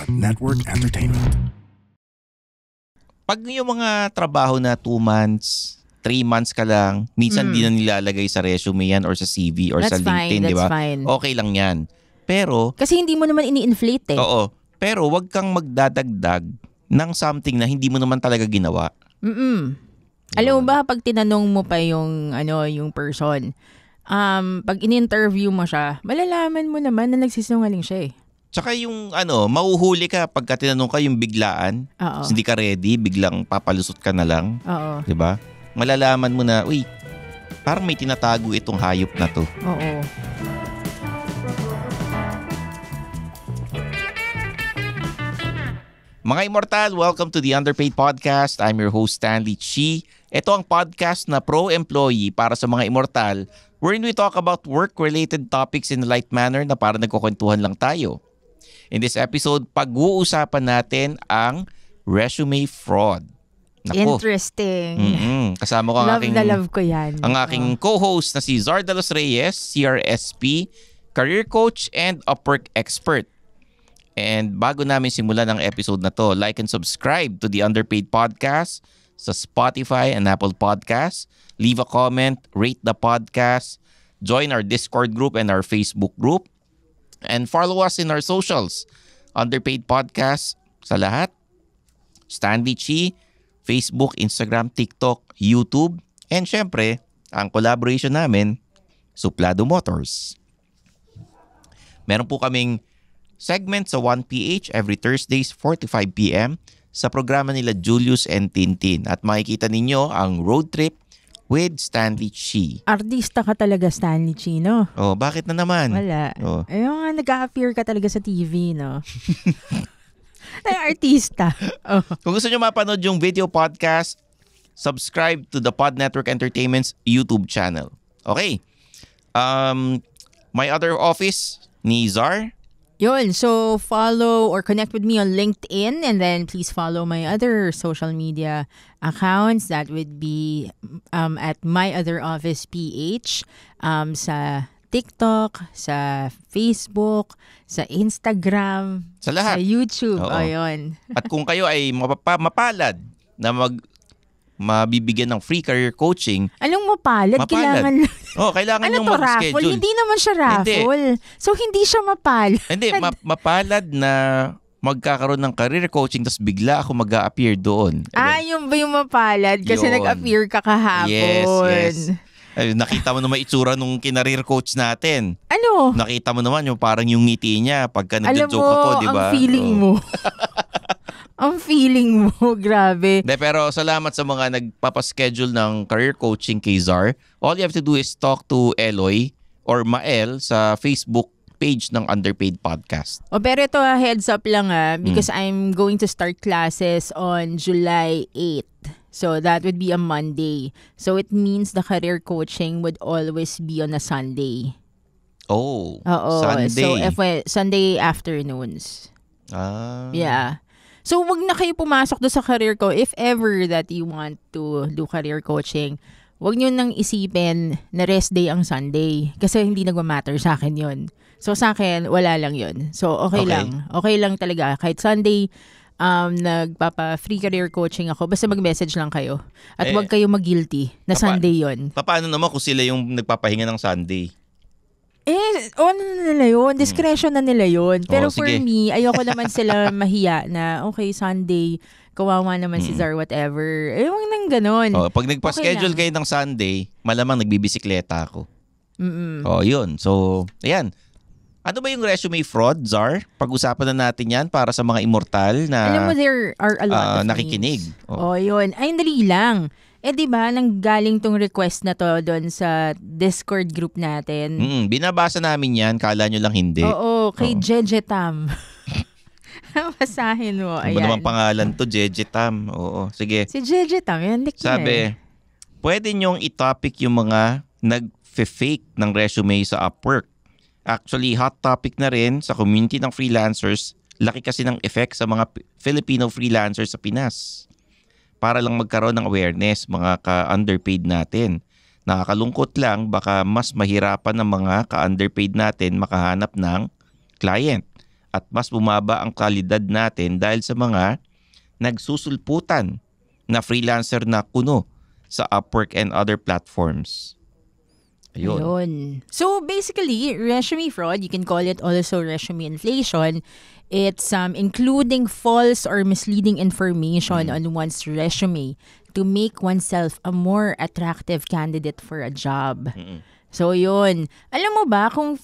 Pod Network Entertainment. Pag yung mga trabaho na 2 months, 3 months ka lang, minsan di na nilalagay sa resume yan or sa CV or That's sa LinkedIn, di ba? fine. Okay lang yan. Pero, kasi hindi mo naman ini-inflate eh. oo. Pero wag kang magdadagdag ng something na hindi mo naman talaga ginawa. Alam mo ba, pag tinanong mo pa yung person, pag in-interview mo siya, malalaman mo naman na nagsisinungaling siya eh. Tsaka yung mauhuli ka pagka tinanong ka yung biglaan, hindi ka ready, biglang papalusot ka na lang. Oo. 'Di ba? Malalaman mo na, uy, parang may tinatago itong hayop na to. Oo. Mga Immortal, welcome to the Underpaid Podcast. I'm your host, Stanley Chi. Ito ang podcast na pro-employee para sa mga Immortal, wherein we talk about work-related topics in a light manner na parang nagkukwentuhan lang tayo. In this episode, pag-uusapan natin ang resume fraud. Naku. Interesting. Kasama ko ang love ko yan. Ang aking co-host na si Zar Dalos Reyes, CRSP, career coach and Upwork expert. And bago namin simulan ang episode na to, like and subscribe to the Underpaid Podcast sa Spotify and Apple Podcasts. Leave a comment, rate the podcast, join our Discord group and our Facebook group, and follow us in our socials. Underpaid Podcast sa lahat. Stanley Chi, Facebook, Instagram, TikTok, YouTube, and syempre, ang collaboration namin, Suplado Motors. Meron po kaming segment sa 1PH every Thursdays 45 PM sa programa nila Julius and Tintin. At makikita ninyo ang road trip with Stanley Chi. Artista ka talaga, Stanley Chi, no? Oh, bakit na naman? Wala. Oh. Ayun nga, nag-a-appear ka talaga sa TV, no? Ay, artista. Oh. Kung gusto nyo mapanood yung video podcast, subscribe to the Pod Network Entertainment's YouTube channel. Okay. My other office ni Zar. Yun, so follow or connect with me on LinkedIn, and then please follow my other social media accounts. That would be at My Other Office PH, sa TikTok, sa Facebook, sa Instagram, Sa lahat. sa YouTube. Oo. Ayun. At kung kayo ay mapalad na mabibigyan ng free career coaching. Anong mapalad? Kailangan Kailangan ano yung to, mag-schedule. raffle? Hindi naman siya raffle. So, hindi siya mapalad. Hindi, mapalad na magkakaroon ng career coaching tapos bigla ako mag-a-appear doon. Yung ba yung mapalad? Kasi Yun. nag-appear ka kahapon. Yes. Ay, nakita mo naman itsura nung kinareer coach natin. Ano? Nakita mo naman yung parang yung ngiti niya pagka Alam nag-joke mo, ako, di ba? ang feeling mo. Ang feeling mo, grabe. De, pero salamat sa mga nagpapaschedule ng career coaching kay Zar. All you have to do is talk to Eloy or Mael sa Facebook page ng Underpaid Podcast. Pero ito heads up lang because I'm going to start classes on July 8th. So that would be a Monday. So it means the career coaching would always be on a Sunday. Oh, Oo. Sunday. So Sunday afternoons. Yeah. So, wag na kayo pumasok do sa career ko. If ever that you want to do career coaching, wag nyo nang isipin na rest day ang Sunday. Kasi hindi nagmamatter sa akin yon. So, sa akin, wala lang yon. So, okay lang. Okay lang talaga. Kahit Sunday, nagpapa-free career coaching ako. Basta mag-message lang kayo. At wag kayo mag-guilty na Sunday yon. Paano naman kung sila yung nagpapahinga ng Sunday? Ano na nila yun? Discretion na nila yun. Pero for sige. me, ayoko naman sila mahiya na, okay, Sunday, kawawa naman si Zar, whatever. Huwag nang ganun. Pag nagpa-schedule kayo ng Sunday, malamang nagbibisikleta ako. Yun. So, ayan. Ano ba yung resume fraud, Zar? Pag-usapan na natin yan para sa mga immortal na alam mo, there are a lot of nakikinig. Yun. Ay, dali lang. Diba, nanggaling tong request na to doon sa Discord group natin. Binabasa namin yan, kala nyo lang hindi. Oo, kay Jeje Tam. Basahin mo, Ano ayan. ba naman pangalan to? Jeje Tam. Oo, sige. Si Jeje Tam, yan, Sabi, pwede nyong itopic yung mga nag-fake ng resume sa Upwork. Actually, hot topic na rin sa community ng freelancers. Laki kasi ng effect sa mga Filipino freelancers sa Pinas. Para lang magkaroon ng awareness, mga ka-underpaid natin. Nakakalungkot lang, baka mas mahirapan ng mga ka-underpaid natin makahanap ng client. at mas bumaba ang kalidad natin dahil sa mga nagsusulputan na freelancer na kuno sa Upwork and other platforms. Ayun. So basically, resume fraud, you can call it also resume inflation. It's including false or misleading information on one's resume to make oneself a more attractive candidate for a job. So yun. Alam mo ba kung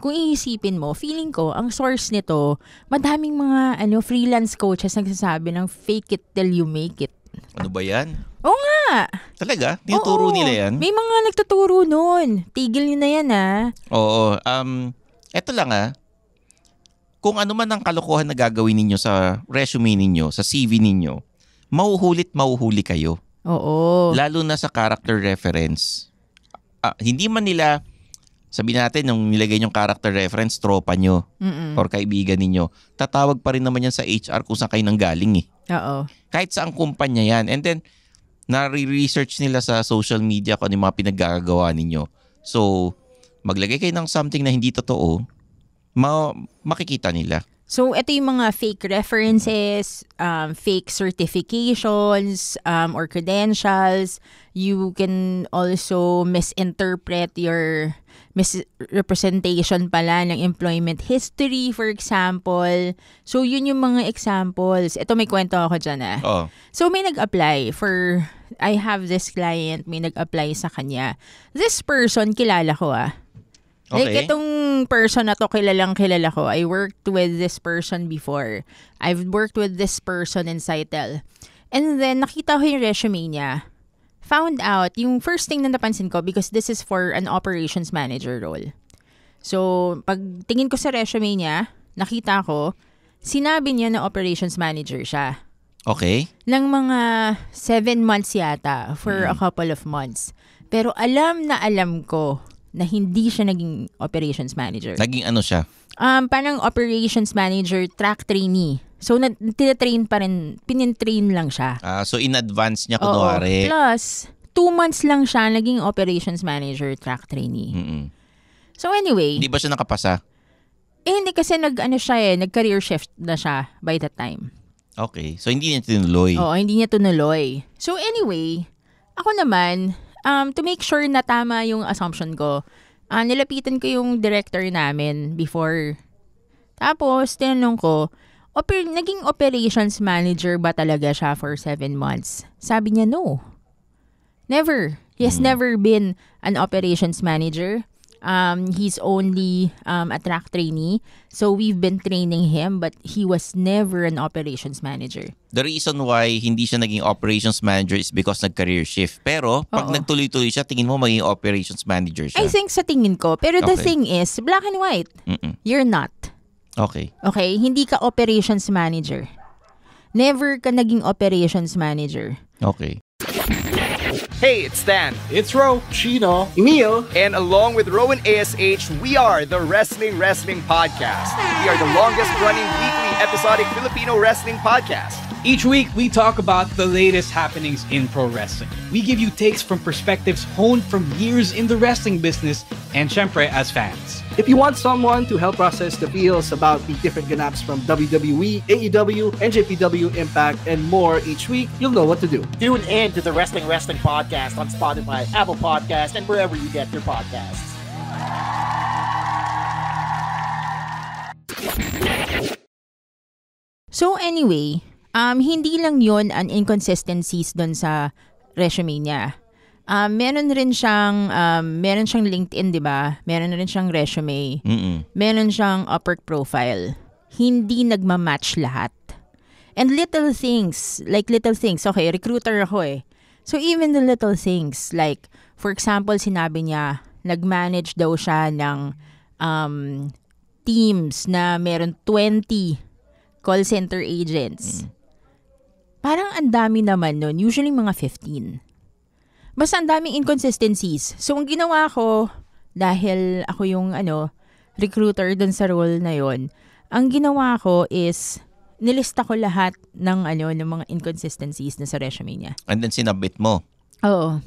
iisipin mo, feeling ko ang source nito, madaming mga freelance coaches nagsasabi ng fake it till you make it. Ano ba 'yan? Oo nga. Talaga? Tinuturo nila 'yan? May mga nagtuturo noon. Tigil niyo na 'yan Oo. Eto lang kung ano man ang kalokohan na gagawin ninyo sa resume ninyo, sa CV ninyo, mauhuli kayo. Oo. Lalo na sa character reference. Hindi man nila, sabihin natin, nung nilagay yung character reference, tropa nyo or kaibigan ninyo, tatawag pa rin naman yan sa HR kung saan kayo nanggaling Oo. Kahit saang kumpanya yan. And then, nare-research nila sa social media kung ano yung mga pinaggagawa ninyo. So, maglagay kayo ng something na hindi totoo, makikita nila. So, ito yung mga fake references, fake certifications, or credentials. You can also misinterpret your misrepresentation pala ng employment history, for example. So, yun yung mga examples. Ito, may kwento ako dyan Oh. So, may nag-apply I have this client, may nag-apply sa kanya. This person, kilala ko Okay. Like, itong person na to, kilala ko. I worked with this person before. I've worked with this person in Sitel. And then, nakita ko yung resume niya. Found out, yung first thing na napansin ko, because this is for an operations manager role. So, pag tingin ko sa resume niya, nakita ko, sinabi niya na operations manager siya. Okay. Ng mga 7 months yata, for a couple of months. Pero alam ko, na hindi siya naging operations manager. Naging ano siya? Parang operations manager, track trainee. So, tinatrain pa rin, pinintrain lang siya. So, in advance niya kunwari. Plus, 2 months lang siya naging operations manager, track trainee. So, anyway. Hindi ba siya nakapasa? Hindi kasi nag-career shift na siya by that time. Okay. So, hindi niya tinuloy. Oo, hindi niya tinuloy. So, anyway, ako naman, to make sure na tama yung assumption ko, nilapitan ko yung director namin before. Tapos, tinanong ko, naging operations manager ba talaga siya for 7 months? Sabi niya, no. Never. He has never been an operations manager. He's only a track trainee. So, we've been training him, but he was never an operations manager. The reason why hindi siya naging operations manager is because nag-career shift. Pero, pag nagtuloy-tuloy siya, tingin mo maging operations manager siya. I think sa tingin ko. Pero the thing is, black and white. You're not. Okay. Okay? Hindi ka operations manager. Never ka naging operations manager. Okay. Hey, it's Stan. It's Ro, Chino, Emil, and along with Rowan ASH, we are the Wrestling Podcast. We are the longest-running weekly episodic Filipino wrestling podcast. Each week, we talk about the latest happenings in pro wrestling. We give you takes from perspectives honed from years in the wrestling business and syempre as fans. If you want someone to help process the feels about the different ganaps from WWE, AEW, NJPW, Impact, and more each week, you'll know what to do. Tune in to the Wrestling Podcast on Spotify, Apple Podcast, and wherever you get your podcasts. So anyway, hindi lang yon ang inconsistencies doon sa resume niya. Meron siyang LinkedIn, 'di ba? Meron rin siyang resume. Meron siyang Upwork profile. Hindi nagma-match lahat. And little things. Okay, recruiter ako . So even the little things, like for example, sinabi niya, nag-manage daw siya ng teams na meron 20 call center agents. Parang ang dami naman nun. Usually mga 15. Basta ang daming inconsistencies. So, ang ginawa ko, dahil ako yung recruiter dun sa role na yon, ang ginawa ko is, nilista ko lahat ng mga inconsistencies na sa resume niya. And then sinabit mo? Oo.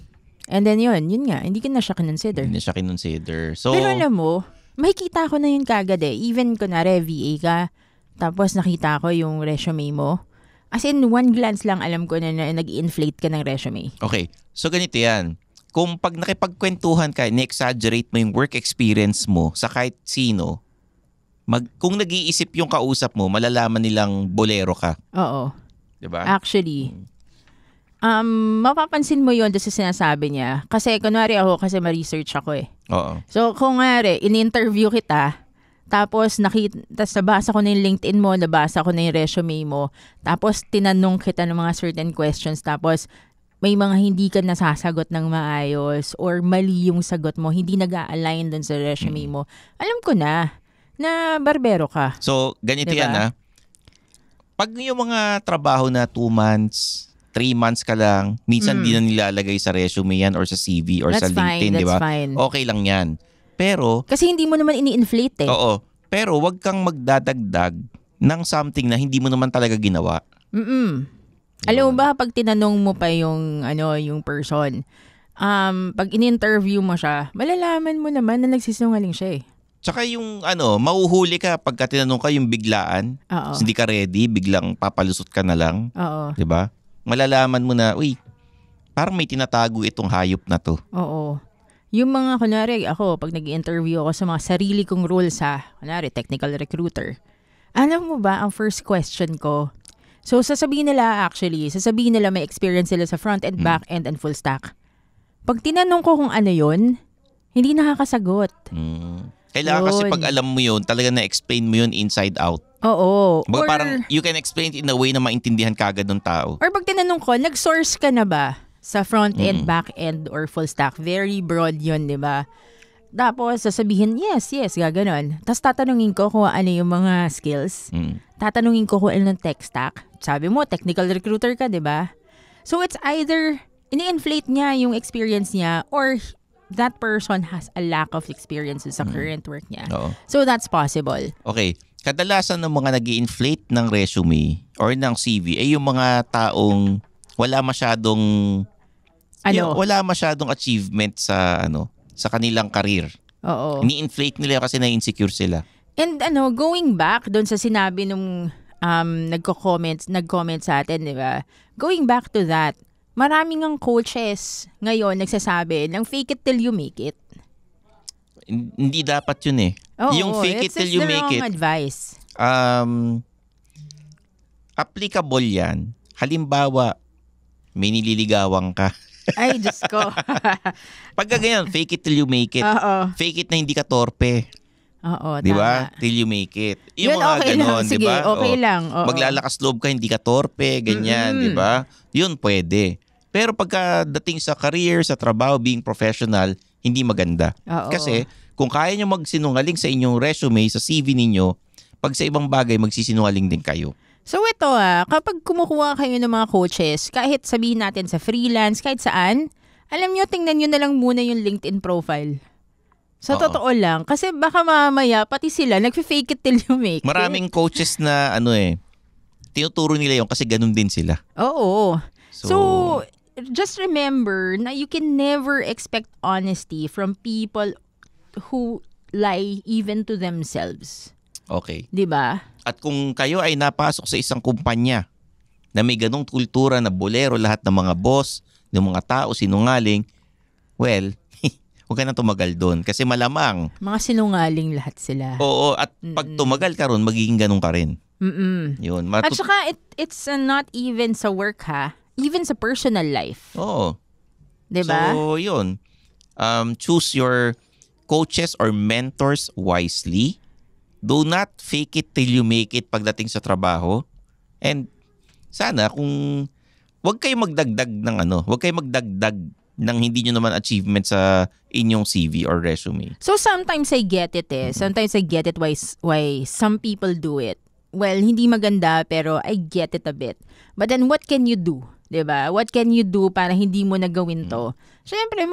And then yun nga, hindi ko na siya kinonsider. Hindi siya kinonsider. So, pero alam mo, makikita ko na yun kagad eh. Even kunwari VA ka, tapos nakita ko yung resume mo. As in, one glance lang alam ko na nag-inflate ka ng resume. Okay. So ganito yan. Kung pag nakipagkwentuhan ka, ni-exaggerate mo yung work experience mo sa kahit sino, kung nag-iisip yung kausap mo, malalaman nilang bolero ka. Oo. Diba? Actually, mapapansin mo yun sa sinasabi niya. Kasi kunwari ako, kasi ma-research ako eh. Oo. So kung ngari, in-interview kita, tapos nabasa ko na yung LinkedIn mo, nabasa ko na yung resume mo, tapos tinanong kita ng mga certain questions, tapos may mga hindi ka nasasagot ng maayos or mali yung sagot mo, hindi nag-a-align dun sa resume mo. Alam ko na barbero ka. So, ganito diba? yan ha. Pag yung mga trabaho na 2 months, 3 months ka lang, minsan di na nilalagay sa resume yan or sa CV or That's sa LinkedIn, fine, di ba? that's fine. Okay lang yan. Pero, kasi hindi mo naman ini-inflate eh. oo. Pero wag kang magdadagdag ng something na hindi mo naman talaga ginawa. Alam mo ba, pag tinanong mo pa yung person, pag in-interview mo siya, malalaman mo naman na nagsisinungaling siya eh. Tsaka yung mauhuli ka pagka tinanong ka yung biglaan, hindi ka ready, biglang papalusot ka na lang. Oo. 'Di ba? Malalaman mo na, uy, parang may tinatago itong hayop na to. Oo. Yung mga, kunwari, ako, pag nag-interview ako sa mga sarili kong role sa, kunwari, technical recruiter, alam mo ba, ang first question ko, so sasabihin nila may experience sila sa front-end, back-end, and full stack. Pag tinanong ko kung ano yun, hindi nakakasagot. Kailangan kasi pag alam mo yun, talaga na-explain mo yun inside out. Oo. Or parang you can explain it in a way na maintindihan kagad ng tao. Or pag tinanong ko, nag-source ka na ba sa front-end, back-end, or full stack? Very broad yun, di ba? Tapos sasabihin, yes, gaganon. Tapos tatanungin ko kung ano yung mga skills. Tatanungin ko kung ano ng tech stack. Sabi mo, technical recruiter ka, di ba? So it's either ini-inflate niya yung experience niya or that person has a lack of experience sa current work niya. Oo. So that's possible. Okay. Kadalasan ng mga nag-i-inflate ng resume or ng CV ay yung mga taong wala masyadong achievement sa kanilang career. Oo. Ni-inflate nila kasi na-insecure sila. And going back doon sa sinabi nung nag-comment sa atin, di ba? Going back to that, maraming ang coaches ngayon nagsasabi ng fake it till you make it. Hindi dapat yun eh. Yung fake it till you make it. It's the wrong advice. Applicable yan. Halimbawa, may nililigawan ka. Ay, Diyos ko. Pagka ganyan, fake it till you make it. Fake it na hindi ka torpe. Oo, di ba? Till you make it. Yung yun, mga okay ganon, lang. di Sige, ba? okay lang. Oo. Maglalakas loob ka, hindi ka torpe, ganyan, di ba? Yun pwede. Pero pagka dating sa career, sa trabaho, being professional, hindi maganda. Oo. Kasi kung kaya nyo magsinungaling sa inyong resume, sa CV ninyo, pag sa ibang bagay, magsisinungaling din kayo. So ito kapag kumukuha kayo ng mga coaches, kahit sabihin natin sa freelance, kahit saan, alam nyo, tingnan nyo na lang muna yung LinkedIn profile. Sa totoo lang. Kasi baka mamaya, pati sila, nag-fake it till you make it. Maraming coaches na tinuturo nila yun kasi ganun din sila. Oo. So just remember na you can never expect honesty from people who lie even to themselves. Okay. 'Di ba? At kung kayo ay napasok sa isang kumpanya na may ganong kultura na bolero, lahat ng mga boss, ng mga tao, sinungaling, well, huwag ka na tumagal doon. Kasi malamang. Mga sinungaling lahat sila. Oo, at pag tumagal ka ron, magiging ganun ka rin. Yun. At saka, it's not even sa work even sa personal life. Oo. 'Di ba? So, yun. Choose your coaches or mentors wisely. Do not fake it till you make it pagdating sa trabaho. And sana kung wag kayo magdagdag ng hindi nyo naman achievement sa inyong CV or resume. So sometimes I get it Sometimes I get it why some people do it. Well, hindi maganda pero I get it a bit. But then what can you do? 'Di ba? What can you do para hindi mo na gawin to? Syempre,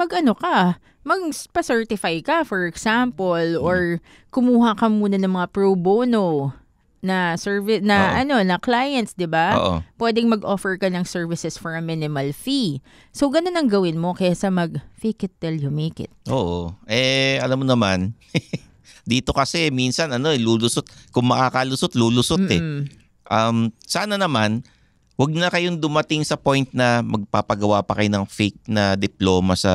magpa-certify ka, for example, or kumuha ka muna ng mga pro bono na service na na clients, 'di ba? Pwedeng mag-offer ka ng services for a minimal fee. So ganun ang gawin mo kaysa mag fake it till you make it. Oo. Alam mo naman, Dito kasi minsan lulusot. Kung makakalusot, lulusot Sana naman, wag na kayong dumating sa point na magpapagawa pa kayo ng fake na diploma sa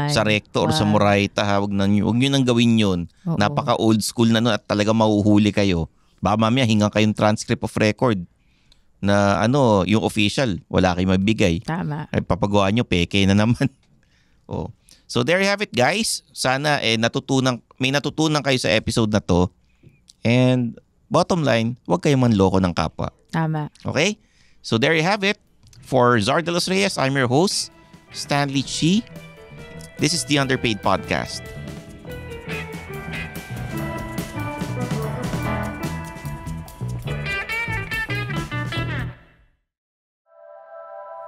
sa recto or sa Moraita. Wag nyo nang gawin yun. Napaka old school na nun at talaga mahuhuli kayo. Baka mamaya hingang kayong transcript of record na yung official, wala kayong mabigay. Tama. Ay papagawa nyo, peke na naman. So there you have it, guys. Sana may natutunan kayo sa episode na to. And bottom line, huwag kayong manloko ng kapwa. Tama. Okay? So there you have it. For Zard de los Reyes, I'm your host, Stanley Chi. This is the Underpaid Podcast.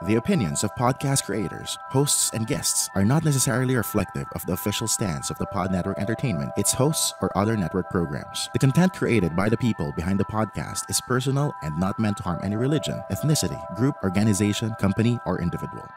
The opinions of podcast creators, hosts, and guests are not necessarily reflective of the official stance of the Pod Network Entertainment, its hosts, or other network programs. The content created by the people behind the podcast is personal and not meant to harm any religion, ethnicity, group, organization, company, or individual.